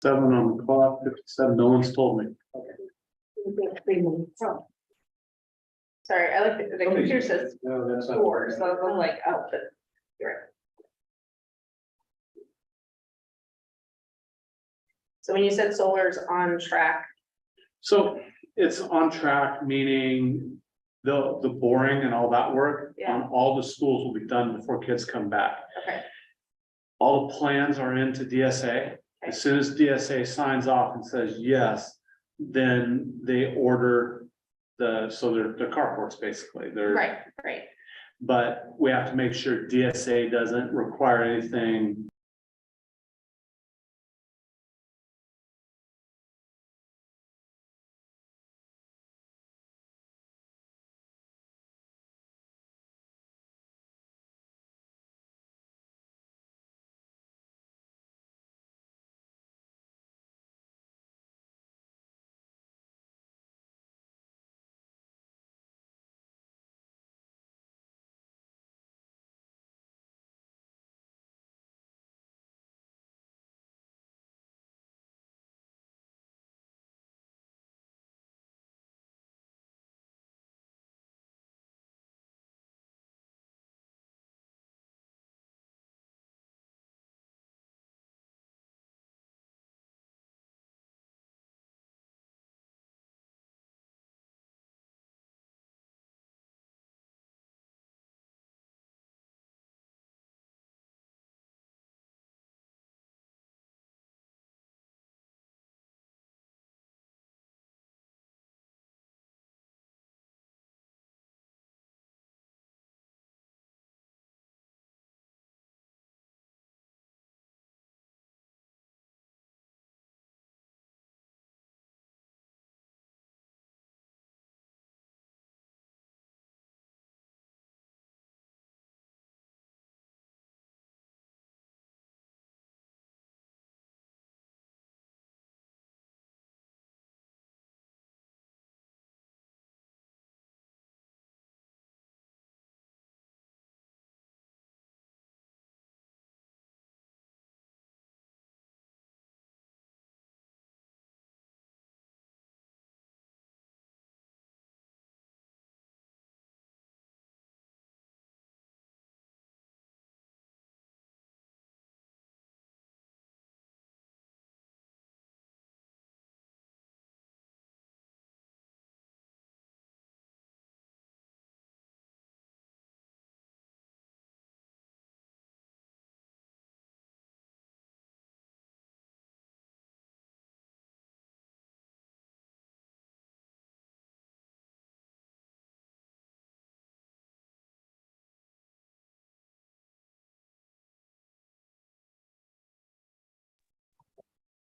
7 on the clock, 57, no one's told me. Sorry, I like the computer says No, that's 4, so I was like, oh, but you're right. So when you said solar's on track, So it's on track, meaning the boring and all that work on all the schools will be done before kids come back. okay, All the plans are into DSA. As soon as DSA signs off and says yes, then they order so they're carports basically. They're right, but we have to make sure DSA doesn't require anything.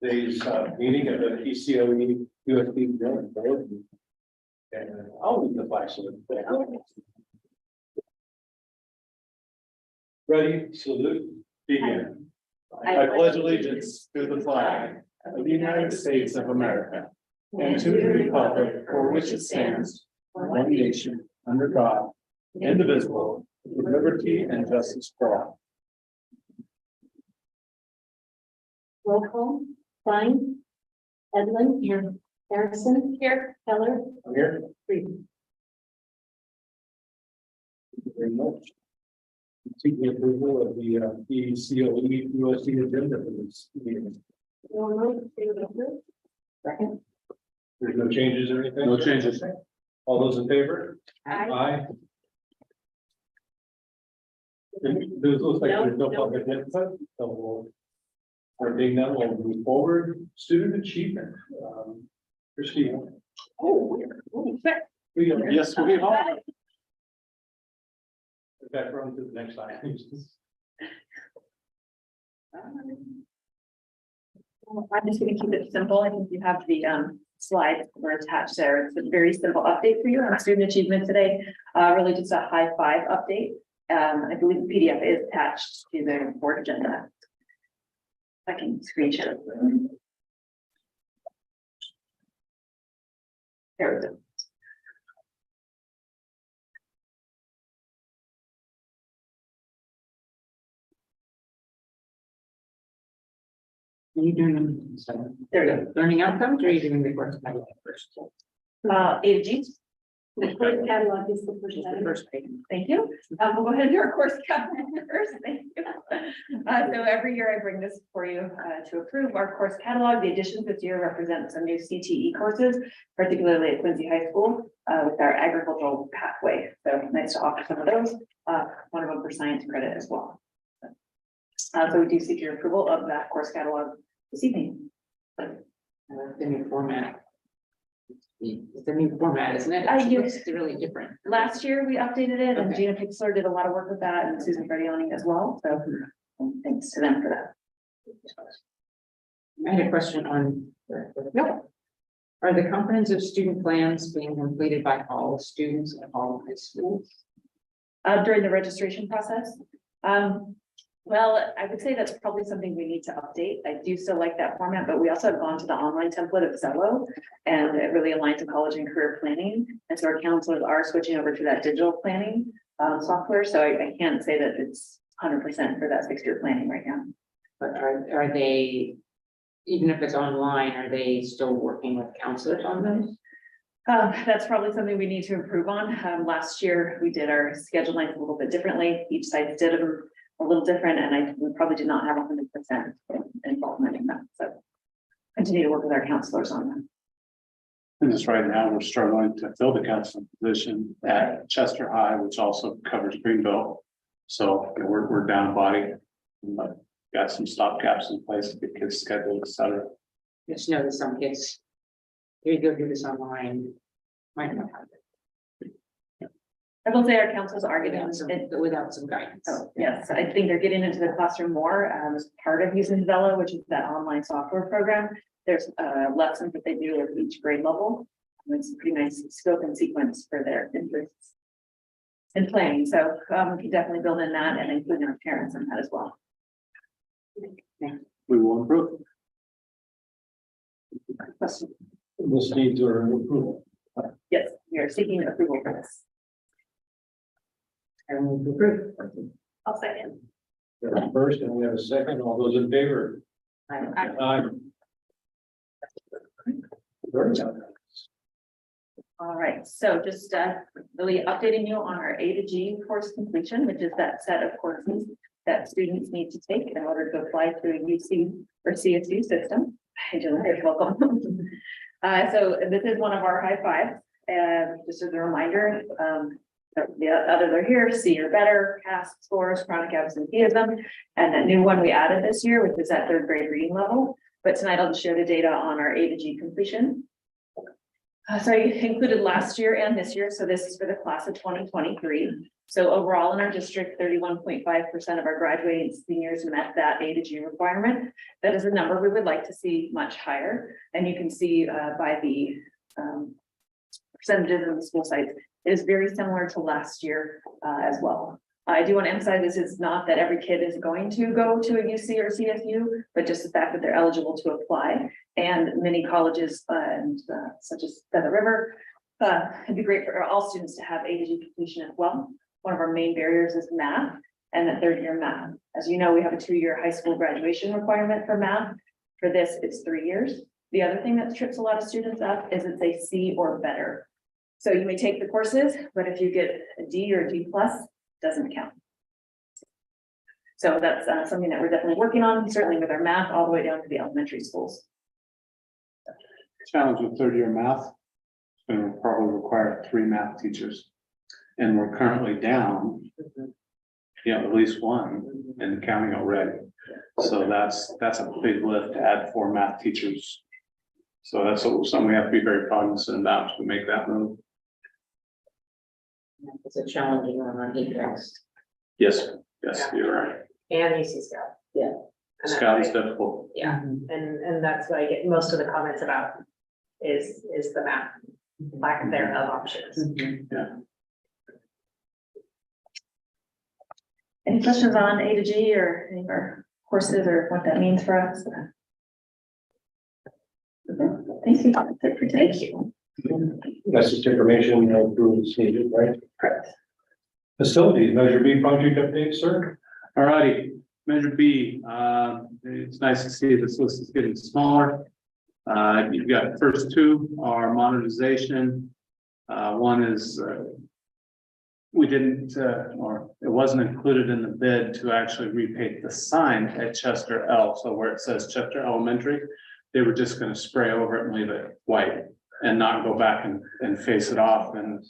Today's meeting of the PCOE USD Joint Board. And I'll leave the flash. Ready, salute, begin. I pledge allegiance to the flag of the United States of America and to the republic for which it stands, one nation, under God, indivisible, with liberty and justice for all. Roll call, Klein, Edlin, here, Harrison, here, Keller, I'm here. Frieden. Thank you very much. Seeking approval of the PCOE USD agenda for this meeting. Second. There's no changes or anything? No changes. All those in favor? Aye. Aye. There's looks like there's no No. public input, so we'll. There being none, we'll move forward. Student achievement. Christine. Yes, we are. Back run to the next slide. I'm just going to keep it simple. I think you have the slides that were attached there. It's a very simple update for you on student achievement today. Really just a high five update. I believe the PDF is attached to the board agenda. I can screenshot it. There we go. Are you doing them, so, There you learning outcomes, or are you doing the course catalog first? go. A to G. The course catalog is the first Just the item. first page. Thank you. We'll go ahead and do our course catalog first. Thank you. So every year I bring this for you to approve our course catalog. The additions this year represent some new CTE courses, particularly at Quincy High School with our agricultural pathway. So nice to offer some of those. One of them for science credit as well. So we do seek your approval of that course catalog this evening. The new format. It's a new format, isn't it? It's really different. Last year, we updated it and Okay. Gina Pixler did a lot of work with that and Susan Ferdioni as well. So thanks to them for that. I had a question on, no. Are the comprehensive student plans being completed by all students at all high schools? During the registration process. Well, I would say that's probably something we need to update. I do still like that format, but we also have gone to the online template of Zello. And it really aligns to college and career planning. And so our counselors are switching over to that digital planning software. So I can't say that it's 100% for that 6-year planning right now. But are they, even if it's online, are they still working with counselors on those? That's probably something we need to improve on. Last year, we did our schedule length a little bit differently. Each site did them a little different, and we probably did not have 100% involvement in that. So continue to work with our counselors on that. And just right now, we're struggling to fill the counseling position at Chester High, which also covers Greenville. So we're down body, but got some stopgaps in place to get kids scheduled, et cetera. Just know that some kids, here you go do this online, might not have it. I will say our counselors are getting Without some guidance. Oh, yes, I think they're getting into the classroom more as part of using Zello, which is that online software program. There's lessons that they do at each grade level. It's a pretty nice scope and sequence for their interests in planning. So we can definitely build in that and include our parents in that as well. We will improve. Question? This needs our approval. Yes, we are seeking approval for this. I will approve. I'll second. First, and we have a second, all those in favor? Aye. All right, so just really updating you on our A to G course completion, which is that set of courses that students need to take in order to apply to a UC or CSU system. Hi, Julie, you're welcome. So this is one of our high fives, and just as a reminder, the others are here, C or better, CASP scores, chronic absenteeism, and that new one we added this year, which is at 3rd grade reading level. But tonight I'll just share the data on our A to G completion. So I included last year and this year, so this is for the class of 2023. So overall in our district, 31.5% of our graduating seniors met that A to G requirement. That is a number we would like to see much higher. And you can see by the percentages of the school sites, it is very similar to last year as well. I do want to emphasize this is not that every kid is going to go to a UC or CSU, but just the fact that they're eligible to apply. And many colleges such as Feather River, it'd be great for all students to have A to G completion as well. One of our main barriers is math and the 3rd year math. As you know, we have a 2-year high school graduation requirement for math. For this, it's 3 years. The other thing that trips a lot of students up is it's a C or better. So you may take the courses, but if you get a D or a D plus, doesn't count. So that's something that we're definitely working on, certainly with our math all the way down to the elementary schools. Challenge with 3rd year math. It's going to probably require 3 math teachers. And we're currently down, at least 1 in counting already. So that's a big lift to add 4 math teachers. So that's something we have to be very cognizant about to make that move. It's a challenging one on EPS. Yes, you're right. And UC Scout. Yeah. And Scout is that's why- difficult. Yeah, and that's what I get most of the comments about is the math, lack thereof options. Any questions on A to G or any of our courses or what that means for us? Thank you. That's it for today. Thank you. That's just information, approval is needed, right? Correct. Facilities, Measure B project update, sir? All righty, Measure B, it's nice to see this list is getting smaller. You've got first two are monetization. One is, we didn't, or it wasn't included in the bid to actually repaint the sign at Chester L. So where it says Chester Elementary, they were just gonna spray over it and leave it white and not go back and face it off. And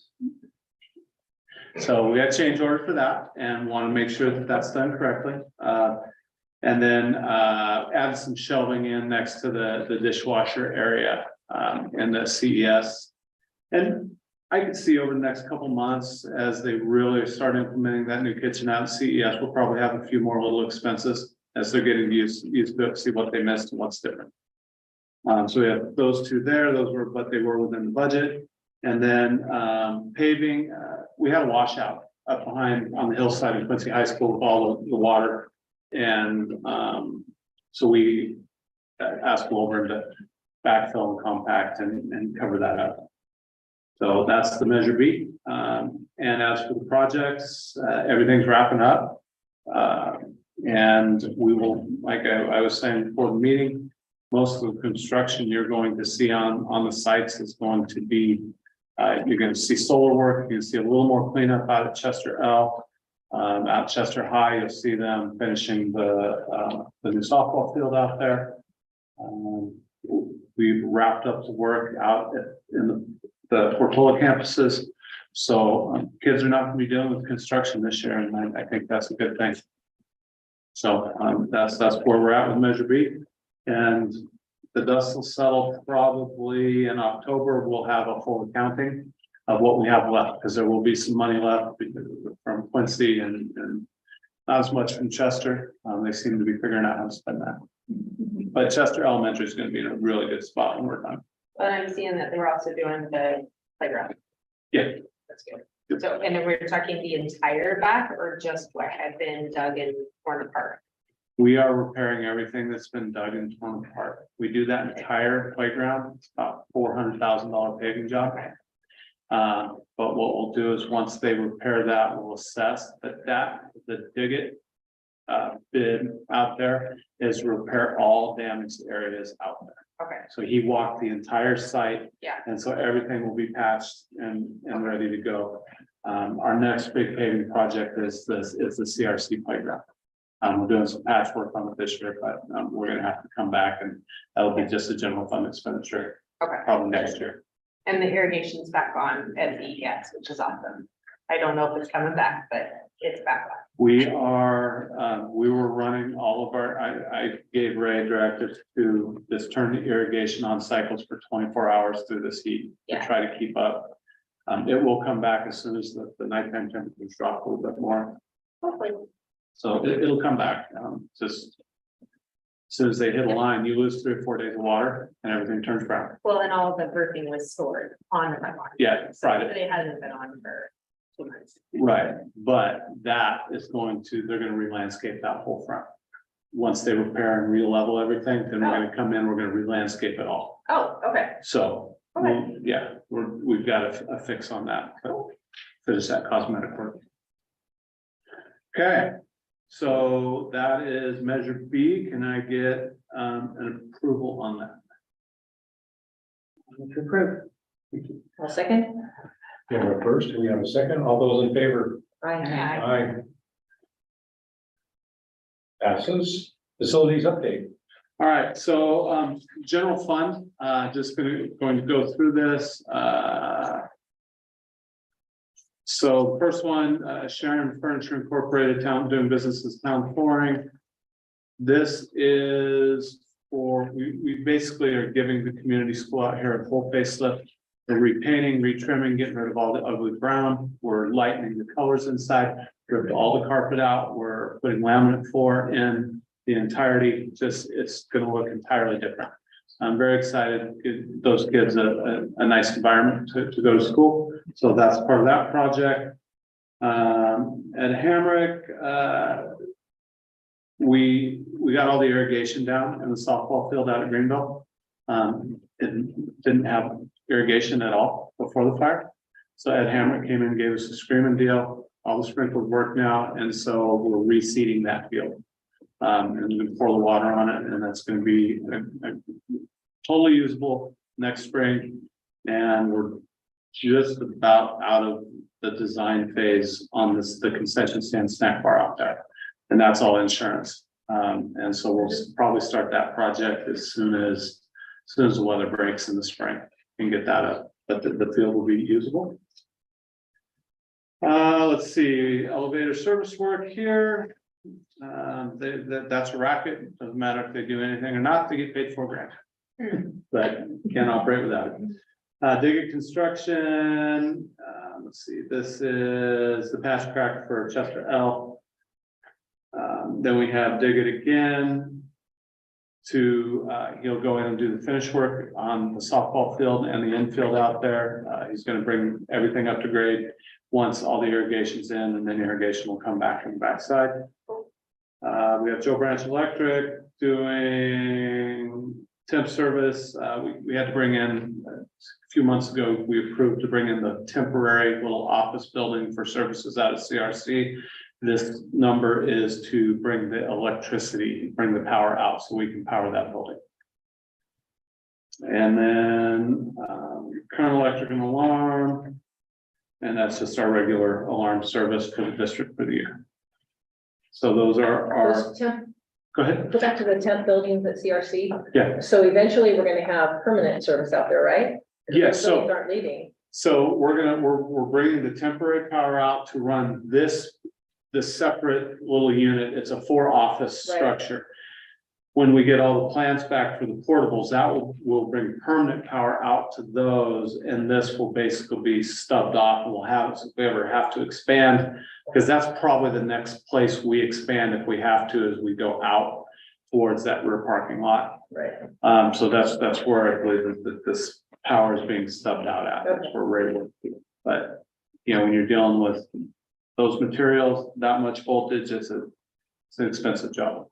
so we got change order for that and want to make sure that that's done correctly. And then add some shelving in next to the dishwasher area in the CES. And I could see over the next couple months as they really start implementing that new kitchen out at CES, we'll probably have a few more little expenses as they're getting used to it, see what they missed and what's different. So we have those two there, those were, but they were within the budget. And then paving, we had a washout up behind on the hillside of Quincy High School with all the water. And so we asked Wilburn to backfill and compact and cover that up. So that's the measure B. And as for the projects, everything's wrapping up. And we will, like I was saying before the meeting, most of the construction you're going to see on the sites is going to be, you're going to see solar work. You're going to see a little more cleanup out at Chester L. At Chester High, you'll see them finishing the new softball field out there. We've wrapped up the work out in the Portola campuses. So kids are not going to be dealing with construction this year, and I think that's a good thing. So that's where we're at with Measure B. And the dust will settle probably in October. We'll have a full accounting of what we have left, because there will be some money left from Quincy and not as much from Chester. They seem to be figuring out how to spend that. But Chester Elementary is going to be in a really good spot when we're done. But I'm seeing that they're also doing the playground. Yeah. That's good. So, and then we're talking the entire back or just what had been dug and torn apart? We are repairing everything that's been dug and torn apart. We do that entire playground. It's about $400,000 paving job. But what we'll do is once they repair that, we'll assess that the dig it bid out there is repair all damaged areas out there. Okay, So he walked the entire site. yeah, And so everything will be patched and ready to go. Our next big paving project is the CRC playground. We're doing some patchwork on it this year, but we're gonna have to come back and that'll be just a general fund expenditure, okay. probably next year. And the irrigation's back on at VES, which is awesome. I don't know if it's coming back, but it's back on. We were running all of our, I gave Ray directives to just turn the irrigation on cycles for 24 hours through this heat to Yeah. try to keep up. It will come back as soon as the nighttime temperatures drop a little bit more. Hopefully. So it'll come back, just as soon as they hit a line, you lose 3 or 4 days of water and everything turns brown. Well, and all the roofing was stored on the front lawn. Yeah, Friday. But it hasn't been on for 2 months. Right, but that is they're gonna re-landscape that whole front. Once they repair and re-level everything, then we're gonna come in, we're gonna re-landscape it all. Oh, okay. So, Okay. yeah, we've got a fix on that, but finish that cosmetic work. Okay, so that is measure B. Can I get an approval on that? To approve. I'll second. We have a first, and we have a second. All those in favor? Aye. Passes. Facilities update. All right, so general fund, just going to go through this. So first one, Sharon Furniture Incorporated, town doing business as Town Flooring. This is for, we basically are giving the community school out here a full facelift. We're repainting, retrimming, getting rid of all the ugly brown. We're lightening the colors inside, ripped all the carpet out. We're putting laminate floor in the entirety. Just, it's gonna look entirely different. I'm very excited to give those kids a nice environment to go to school. So that's part of that project. At Hamrick, we got all the irrigation down in the softball field out at Greenville. It didn't have irrigation at all before the fire. So Ed Hamrick came in and gave us a screaming deal. All the sprinklers work now, and so we're reseeding that field. And we pour the water on it, and that's gonna be totally usable next spring. And we're just about out of the design phase on the concession stand snack bar out there. And that's all insurance. And so we'll probably start that project as soon as the weather breaks in the spring and get that up, but the field will be usable. Let's see, elevator service work here. That's a racket. Doesn't matter if they do anything or not, they get paid $4,000. But can't operate without it. Digger construction, let's see, this is the patch crack for Chester L. Then we have dig it again to, he'll go in and do the finish work on the softball field and the infield out there. He's gonna bring everything up to grade once all the irrigation's in, and then irrigation will come back from the backside. We have Joe Branch Electric doing temp service. We had to bring in, a few months ago, we approved to bring in the temporary little office building for services out of CRC. This number is to bring the electricity, bring the power out so we can power that building. And then current electric and alarm. And that's just our regular alarm service for the district for the year. So those are our, go ahead. Go back to the temp buildings at CRC. Yeah. So eventually we're gonna have permanent service out there, right? Yeah, so- Buildings aren't leaving. So we're bringing the temporary power out to run this separate little unit. It's a 4-office Right. structure. When we get all the plans back for the portables, that will bring permanent power out to those, and this will basically be stubbed off, and we'll have, if we ever have to expand, because that's probably the next place we expand if we have to, as we go out towards that rear parking lot. Right. So that's where I believe that this power is being stubbed out at. That's where we're able to. But, you know, when you're dealing with those materials, that much voltage, it's an expensive job.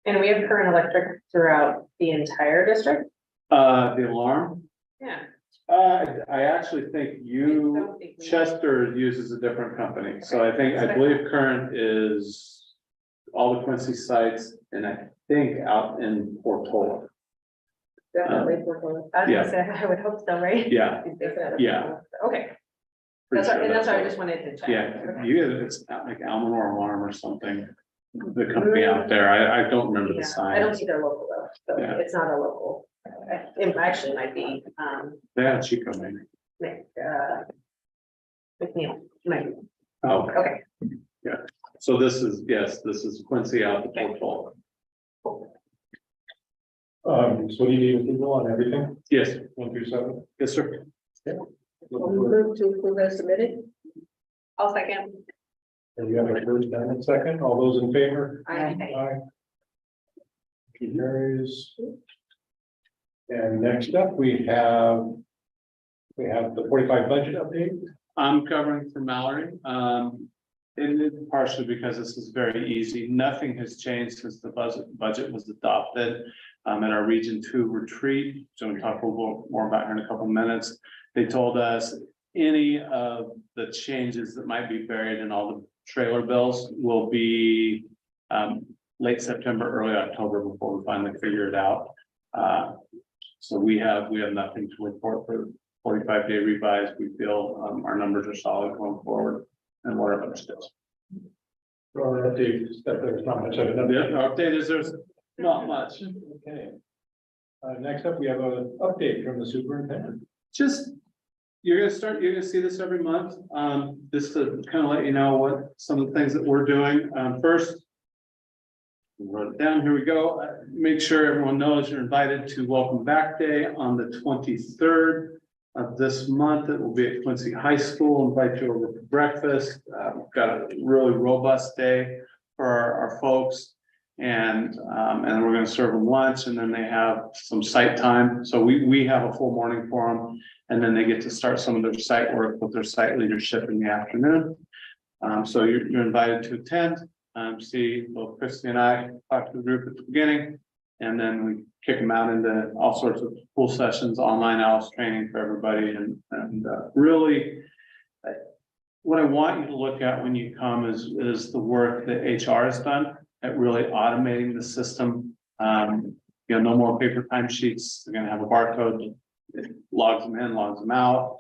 And we have current electric throughout the entire district? The alarm, Yeah. I actually think Chester uses a different company. So I believe current is all the Quincy sites, and I think out in Portola. Definitely. I was gonna say, I would hope so, right? Yeah, Definitely. yeah. Okay, pretty sure that's why I what- just wanted to check. Yeah, Okay. it's not like Almanor Alarm or something, the company out there, I don't remember the Yeah, I don't sign. see their local though, so Yeah. it's not a local. It actually might be, They had Chico maybe. McNeil, might be. Oh, Okay. so this is Quincy out the Portola. So you need approval on everything, Yes, 1 through 7? yes, sir. Move to approve as submitted. I'll second. And you have a first and a second, all those in favor? Aye. Aye. Motion carries. And next up, we have the 45 budget update. I'm covering for Mallory, and it's partially because this is very easy. Nothing has changed since the budget was adopted. At our Region 2 retreat, so we'll talk a little more about here in a couple of minutes. They told us any of the changes that might be buried in all the trailer bills will be late September, early October before we finally figure it out. So we have nothing to report for 45-day revise. We feel our numbers are solid going forward and whatever steps. Or update, that there's not much of an The update. update is there's not much. Okay. Next up, we have an update from the superintendent. Just, you're gonna see this every month, just to kind of let you know what some of the things that we're doing. First, wrote it down, here we go. Make sure everyone knows you're invited to Welcome Back Day on the 23rd of this month. It will be at Quincy High School. Invite you over for breakfast. We've got a really robust day for our folks. And then we're gonna serve them lunch, and then they have some site time. So we have a full morning for them. And then they get to start some of their site work with their site leadership in the afternoon. So you're invited to attend. See both Christy and I talk to the group at the beginning, and then we kick them out into all sorts of cool sessions, online ALICE training for everybody, and really what I want you to look at when you come is the work that HR has done at really automating the system. No more paper timesheets. They're gonna have a barcode, it logs them in, logs them out.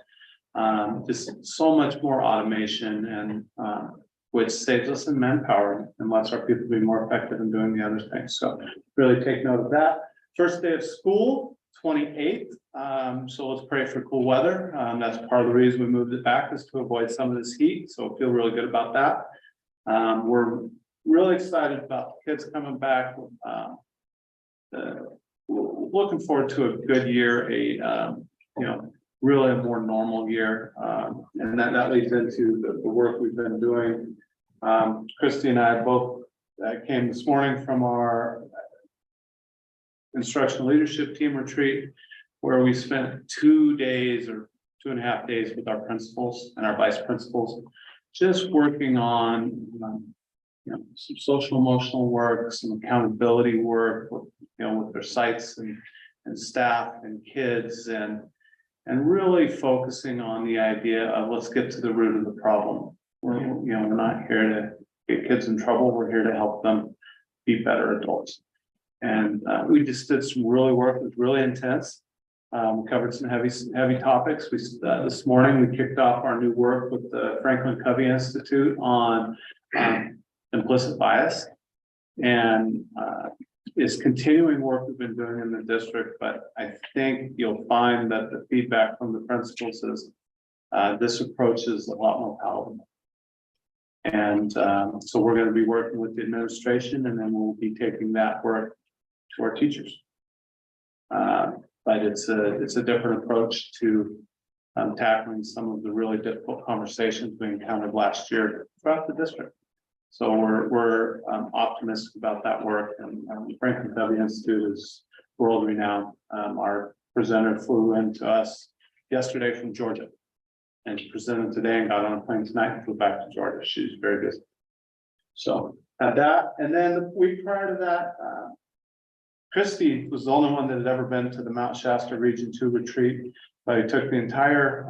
Just so much more automation and which saves us in manpower and lets our people be more effective in doing the other things. So really take note of that. First day of school, 28th. So let's pray for cool weather. That's part of the reason we moved it back, is to avoid some of this heat. So feel really good about that. We're really excited about the kids coming back. Looking forward to a good year, really a more normal year. And that leads into the work we've been doing. Christy and I both came this morning from our instructional leadership team retreat, where we spent 2 days or 2.5 days with our principals and our vice principals, just working on some social emotional work, some accountability work, with their sites and staff and kids, and really focusing on the idea of let's get to the root of the problem. We're not here to get kids in trouble. We're here to help them be better adults. And we just did some really work. It was really intense. We covered some heavy topics. This morning we kicked off our new work with the Franklin Covey Institute on implicit bias, and is continuing work we've been doing in the district. But I think you'll find that the feedback from the principals is this approach is a lot more palatable. And so we're going to be working with the administration, and then we'll be taking that work to our teachers. But it's a different approach to tackling some of the really difficult conversations we encountered last year throughout the district. So we're optimistic about that work, and the Franklin Covey Institute is world renowned. Our presenter flew into us yesterday from Georgia, and she presented today and got on a plane tonight and flew back to Georgia. She's very busy. So that, and then the week prior to that, Christy was the only one that had ever been to the Mount Shasta Region 2 retreat, but he took the entire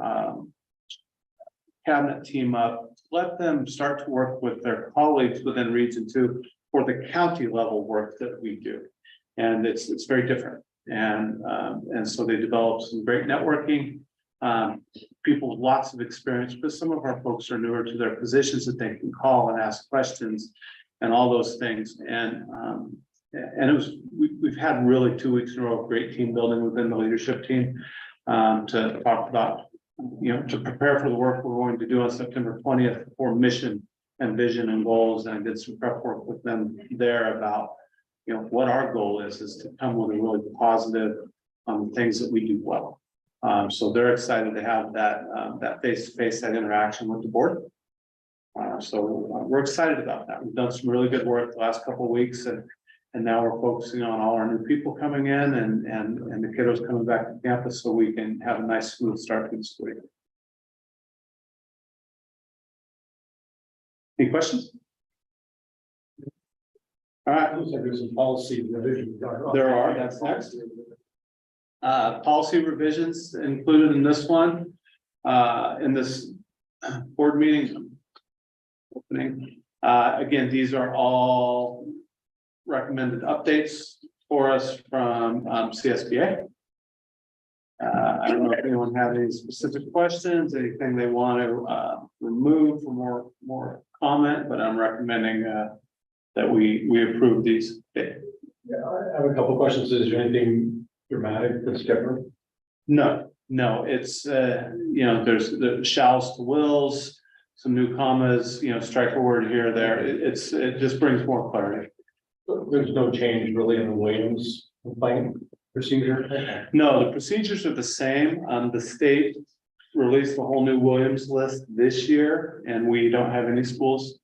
cabinet team up, let them start to work with their colleagues within Region 2 for the county level work that we do. And it's very different. And so they developed some great networking, people with lots of experience, but some of our folks are newer to their positions that they can call and ask questions and all those things. And we've had really 2 weeks in a row of great team building within the leadership team to talk about, to prepare for the work we're going to do on September 20th for mission and vision and goals. And I did some prep work with them there about, what our goal is to come with a really positive things that we do well. So they're excited to have that face-to-face, that interaction with the board. So we're excited about that. We've done some really good work the last couple of weeks, and now we're focusing on all our new people coming in and the kiddos coming back to campus, so we can have a nice smooth start to the school year. Any questions? All right. Looks like there's some policy revision. There are, that's next. Policy revisions included in this one, in this board meeting opening. Again, these are all recommended updates for us from CSBA. I don't know if anyone had any specific questions, anything they want to remove for more comment, but I'm recommending that we approve these. Yeah, I have a couple of questions. Is there anything dramatic that's different? No, it's there's the shalls to wills, some new commas, strike a word here or there. It just brings more clarity. There's no change really in the Williams complaint procedure? No, the procedures are the same. The state released a whole new Williams list this year, and we don't have any schools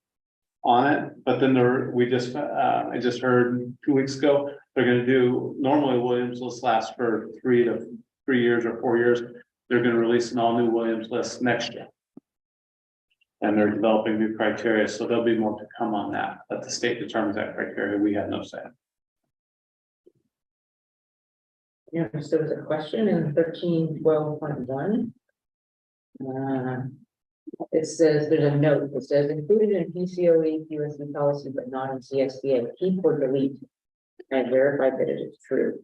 on it. But then I just heard 2 weeks ago, they're going to do, normally Williams list lasts for 3 years or 4 years. They're going to release an all new Williams list next year. And they're developing new criteria, so there'll be more to come on that. But the state determines that criteria. We have no say. Yeah, so there was a question in 13.12.1. It says, there's a note that says included in PCOE USD policy, but not in CSBA, keep or delete. And verify that it is true.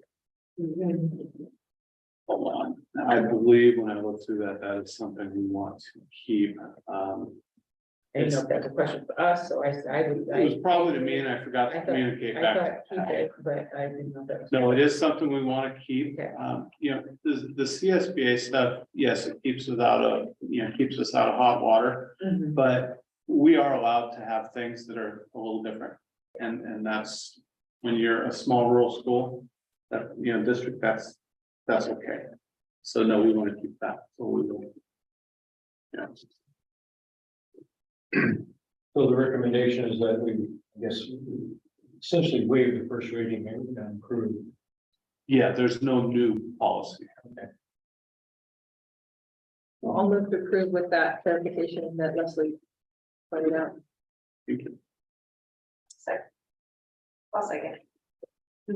Hold on, I believe when I look through that, that is something we want to keep. I didn't know if that's a question for us, so I would. It was probably to me and I forgot to communicate I back. thought keep it, but I didn't know if that was. No, it is something we want to keep. Okay. You know, the CSBA stuff, yes, it keeps us out of, keeps us out of hot water. Mhm. But we are allowed to have things that are a little different. And that's when you're a small rural school, that, district, that's okay. So no, we want to keep that. So we will. Yeah. So the recommendation is that we, I guess, essentially waive the first reading and approve. Yeah, there's no new policy. Well, I'll move to approve with that clarification that Leslie pointed out. Thank you. I'll second. For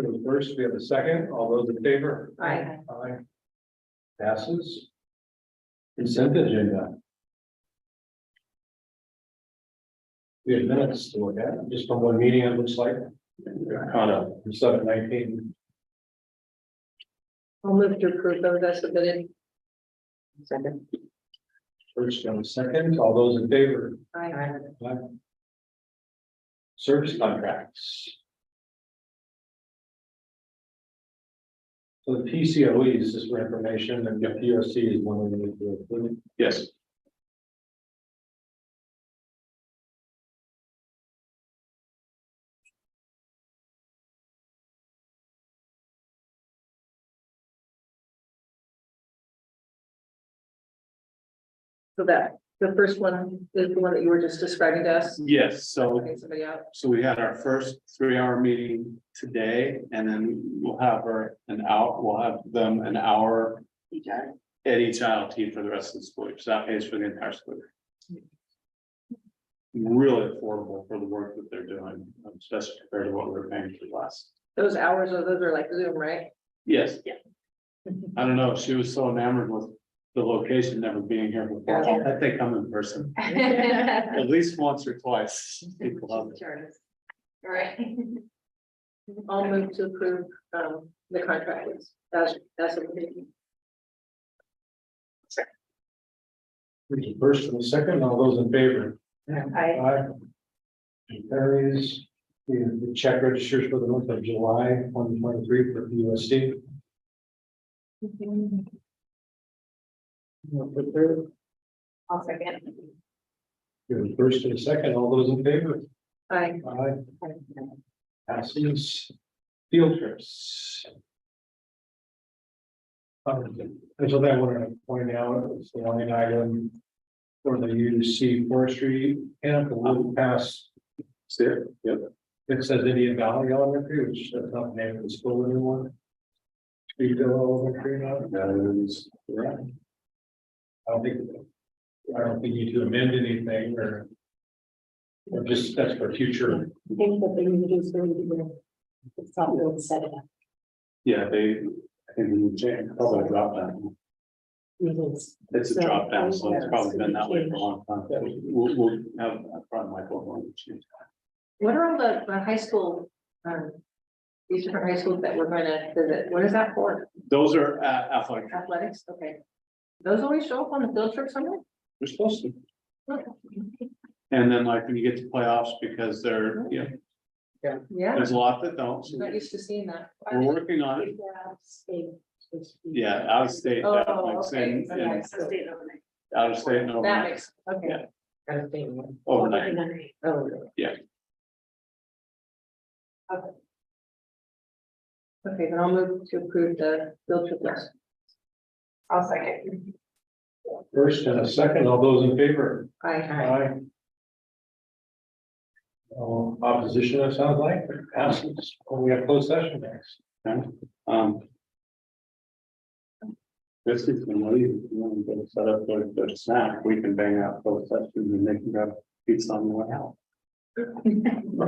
the first, we have a second. All those in favor? Aye. Aye. Passes. Consent agenda. We have minutes to look at, just from one meeting, it looks like. Caught up from 7:19. I'll move to approve those as submitted. Second. First and second, all those in favor? Aye. Aye. Service contracts. So the PCOE is just for information, and the POC is one we need to include. Yes. So that, the first one is the one that you were just describing to us. Yes, so Okay, somebody out. So we had our first 3-hour meeting today, and then we'll have we'll have them an hour at each ILT for the rest of the school year. So that pays for the entire school year. Really affordable for the work that they're doing, especially compared to what we were paying for last. Those hours, those are like Zoom, right? Yes. Yeah. I don't know, she was so enamored with the location never being here before. Yeah. I think I'm in person, at least once or twice. People love it. Right. I'll move to approve, the contract as submitted. First and second, all those in favor? I, Aye. And carries. We have the check registers for the month of July 2023 for USD. I'll second. We have the first and second, all those in favor? Aye. Aye. Passes. Field trips. And so that I wanted to point out, it's the line item for the UC forestry and the little pass. See it? Yep. It says Indian Valley Elementary, which is not the name of the school anymore. Speedville Elementary now. That is right. I don't think you need to amend anything or just, that's for future. I think that they need to do is going to be the software set it up. Yeah, I think we would change, probably a drop down. It's a drop down, so it's probably been that way for a long time. We'll have, probably Michael going to change that. What are all the high school, these different high schools that we're going to visit? What is that for? Those are athletic, Athletics? Okay. Those always show up on the field trip somewhere? they're supposed to. And then like when you get to playoffs, because they're, Yeah, there's a lot that don't. So not used to seeing that. we're working on it. Yeah, out of state, Oh, definitely, okay. same, and out of state and That overnight, makes, okay. overnight. Oh, Okay, then I'll move to approve the field trip list. I'll second. First and a second, all those in favor? Aye. Aye. Opposition, it sounds like, passes. We have closed session next. This is when you want to get set up for snack, we can bang out both sessions and they can grab pizza on the way out.